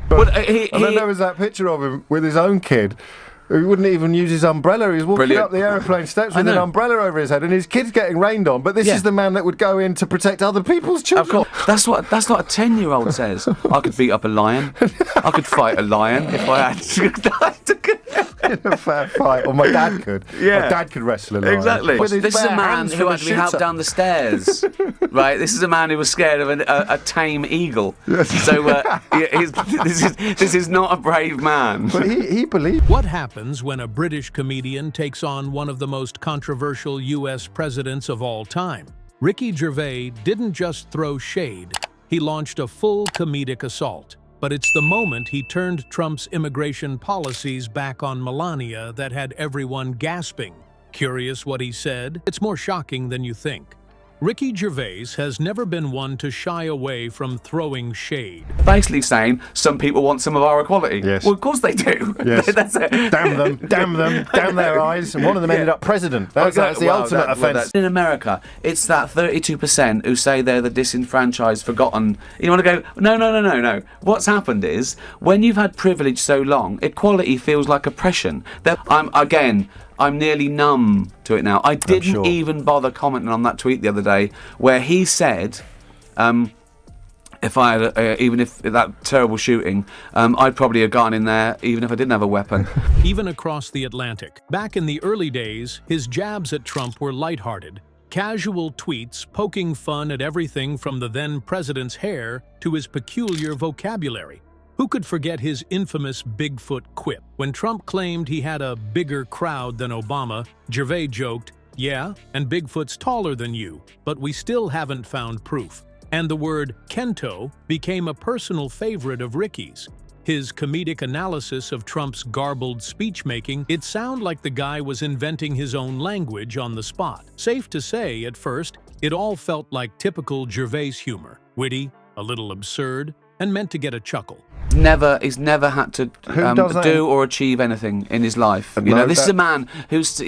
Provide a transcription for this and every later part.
But, and then there was that picture of him with his own kid. He wouldn't even use his umbrella. He was walking up the aeroplane steps with an umbrella over his head, and his kid's getting rained on. But this is the man that would go in to protect other people's children. Of course. That's what a 10-year-old says. I could beat up a lion. I could fight a lion if I had to. In a fair fight. Or my dad could. Yeah. My dad could wrestle a lion. Exactly. This is a man who had to be helped down the stairs. Right? This is a man who was scared of a tame eagle. Yes. So this is not a brave man. But he believed. What happens when a British comedian takes on one of the most controversial U.S. presidents of all time? Ricky Gervais didn't just throw shade. He launched a full comedic assault. But it's the moment he turned Trump's immigration policies back on Melania that had everyone gasping. Curious what he said? It's more shocking than you think. Ricky Gervais has never been one to shy away from throwing shade. Basically saying some people want some of our equality. Yes. Well, of course they do. Yes. That's it. Damn them, damn their eyes. And one of them ended up president. That's the ultimate offence. In America, it's that 32% who say they're the disenfranchised, forgotten. You want to go, no. What's happened is, when you've had privilege so long, equality feels like oppression. I'm nearly numb to it now. I didn't even bother commenting on that tweet the other day where he said, if I had, even if that terrible shooting, I'd probably have gone in there even if I didn't have a weapon. Even across the Atlantic. Back in the early days, his jabs at Trump were lighthearted. Casual tweets poking fun at everything from the then president's hair to his peculiar vocabulary. Who could forget his infamous Bigfoot quip? When Trump claimed he had a bigger crowd than Obama, Gervais joked, "Yeah, and Bigfoot's taller than you, but we still haven't found proof." And the word Kento became a personal favorite of Ricky's. His comedic analysis of Trump's garbled speech-making, it sounded like the guy was inventing his own language on the spot. Safe to say, at first, it all felt like typical Gervais humor. Witty, a little absurd, and meant to get a chuckle. He's never had to do or achieve anything in his life. This is a man who's,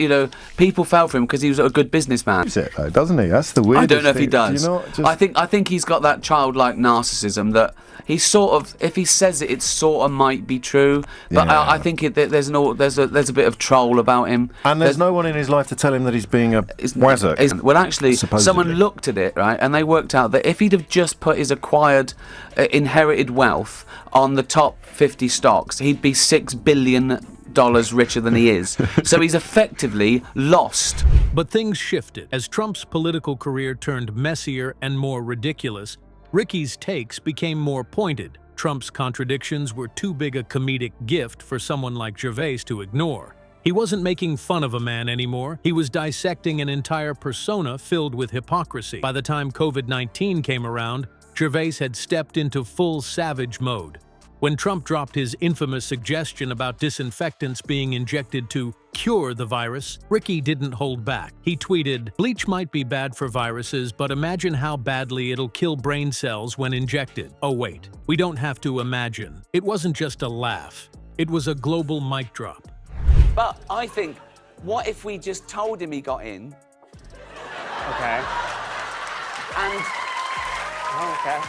people fell for him because he was a good businessman. Is it though, doesn't he? That's the weirdest I don't know if he thing. does. Do you know, I think he's got that childlike narcissism that he sort of, if he says it, it sort of might be true. But I think there's a bit of troll about him. And there's no one in his life to tell him that he's being a wazzock. Well, actually, supposedly. Someone looked at it, right, and they worked out that if he'd have just put his acquired, inherited wealth on the top 50 stocks, he'd be $6 billion richer than he is. So he's effectively lost. But things shifted. As Trump's political career turned messier and more ridiculous, Ricky's takes became more pointed. Trump's contradictions were too big a comedic gift for someone like Gervais to ignore. He wasn't making fun of a man anymore. He was dissecting an entire persona filled with hypocrisy. By the time COVID-19 came around, Gervais had stepped into full savage mode. When Trump dropped his infamous suggestion about disinfectants being injected to cure the virus, Ricky didn't hold back. He tweeted, "Bleach might be bad for viruses, but imagine how badly it'll kill brain cells when injected." Oh wait, we don't have to imagine. It wasn't just a laugh. It was a global mic drop. But I think, what if we just told him he got in? Okay. And... Oh, okay.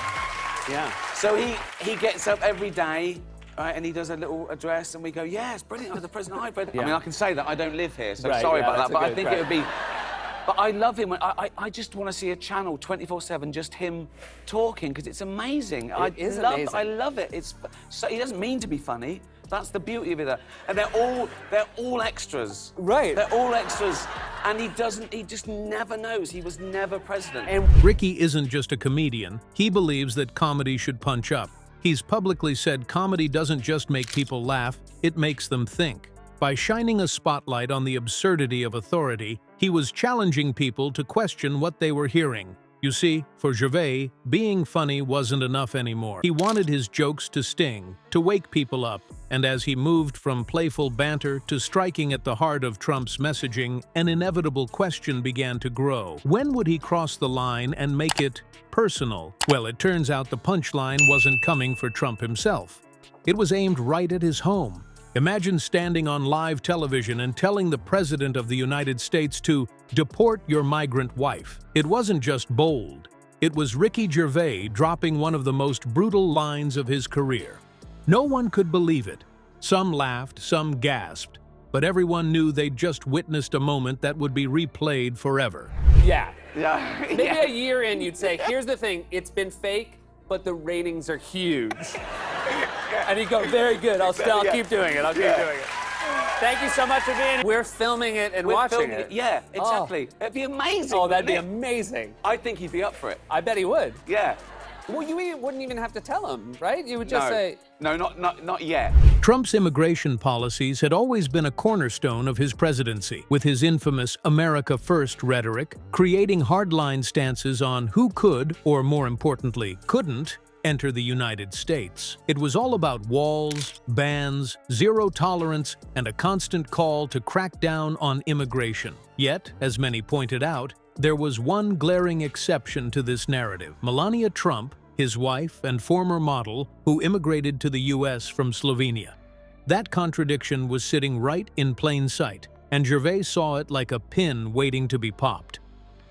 Yeah. So he gets up every day, right, and he does a little address, and we go, "Yeah, it's brilliant. I'm the president. I mean, I can say that I don't live here, so sorry about that. But I think it would be. But I love him. I just want to see a channel 24/7, just him talking, because it's amazing. Amazing. I love it. It's so he doesn't mean to be funny. That's the beauty of it. And they're all extras. Right. They're all extras. And he just never knows. He was never president. And Ricky isn't just a comedian. He believes that comedy should punch up. He's publicly said comedy doesn't just make people laugh, it makes them think. By shining a spotlight on the absurdity of authority, he was challenging people to question what they were hearing. You see, for Gervais, being funny wasn't enough anymore. He wanted his jokes to sting, to wake people up, and as he moved from playful banter to striking at the heart of Trump's messaging, an inevitable question began to grow. When would he cross the line and make it personal? Well, it turns out the punchline wasn't coming for Trump himself. It was aimed right at his home. Imagine standing on live television and telling the President of the United States to deport your migrant wife. It wasn't just bold. It was Ricky Gervais dropping one of the most brutal lines of his career. No one could believe it. Some laughed, some gasped, but everyone knew they'd just witnessed a moment that would be replayed forever. Yeah. Yeah. Maybe a year in, you'd say, here's the thing, it's been fake, but the ratings are huge. And he'd go, very good, I'll keep doing it, I'll keep doing it. Thank you so much for being here. We're filming it and watching it. Yeah, exactly. It'd be amazing. Oh, that'd be amazing. I think he'd be up for it. I bet he would. Yeah. Well, you wouldn't even have to tell him, right? You would just say... No, not yet. Trump's immigration policies had always been a cornerstone of his presidency, with his infamous America First rhetoric, creating hardline stances on who could, or more importantly, couldn't, enter the United States. It was all about walls, bans, zero tolerance, and a constant call to crack down on immigration. Yet, as many pointed out, there was one glaring exception to this narrative. Melania Trump, his wife and former model, who immigrated to the U.S. from Slovenia. That contradiction was sitting right in plain sight, and Gervais saw it like a pin waiting to be popped.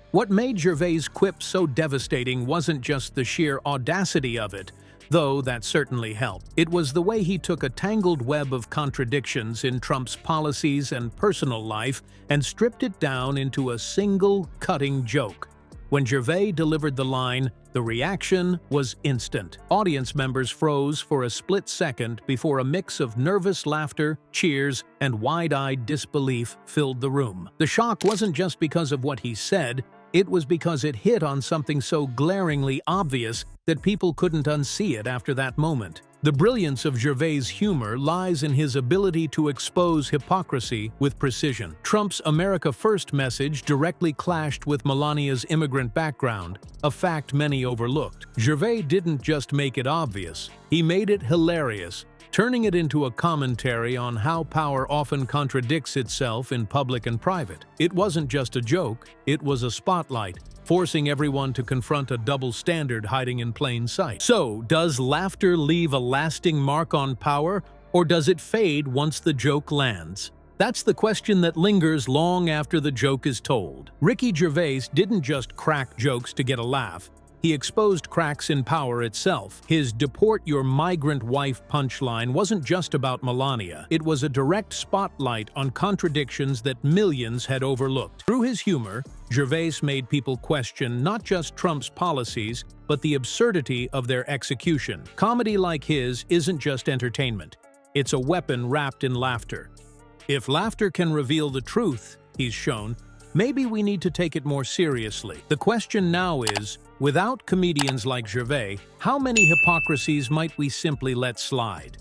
What made Gervais' quip so devastating wasn't just the sheer audacity of it, though that certainly helped. It was the way he took a tangled web of contradictions in Trump's policies and personal life and stripped it down into a single, cutting joke. When Gervais delivered the line, the reaction was instant. Audience members froze for a split second before a mix of nervous laughter, cheers, and wide-eyed disbelief filled the room. The shock wasn't just because of what he said, it was because it hit on something so glaringly obvious that people couldn't unsee it after that moment. The brilliance of Gervais' humor lies in his ability to expose hypocrisy with precision. Trump's America First message directly clashed with Melania's immigrant background, a fact many overlooked. Gervais didn't just make it obvious, he made it hilarious, turning it into a commentary on how power often contradicts itself in public and private. It wasn't just a joke, it was a spotlight, forcing everyone to confront a double standard hiding in plain sight. So, does laughter leave a lasting mark on power, or does it fade once the joke lands? That's the question that lingers long after the joke is told. Ricky Gervais didn't just crack jokes to get a laugh. He exposed cracks in power itself. His "Deport your migrant wife" punchline wasn't just about Melania. It was a direct spotlight on contradictions that millions had overlooked. Through his humor, Gervais made people question not just Trump's policies, but the absurdity of their execution. Comedy like his isn't just entertainment. It's a weapon wrapped in laughter. If laughter can reveal the truth, he's shown, maybe we need to take it more seriously. The question now is, without comedians like Gervais, how many hypocrisies might we simply let slide?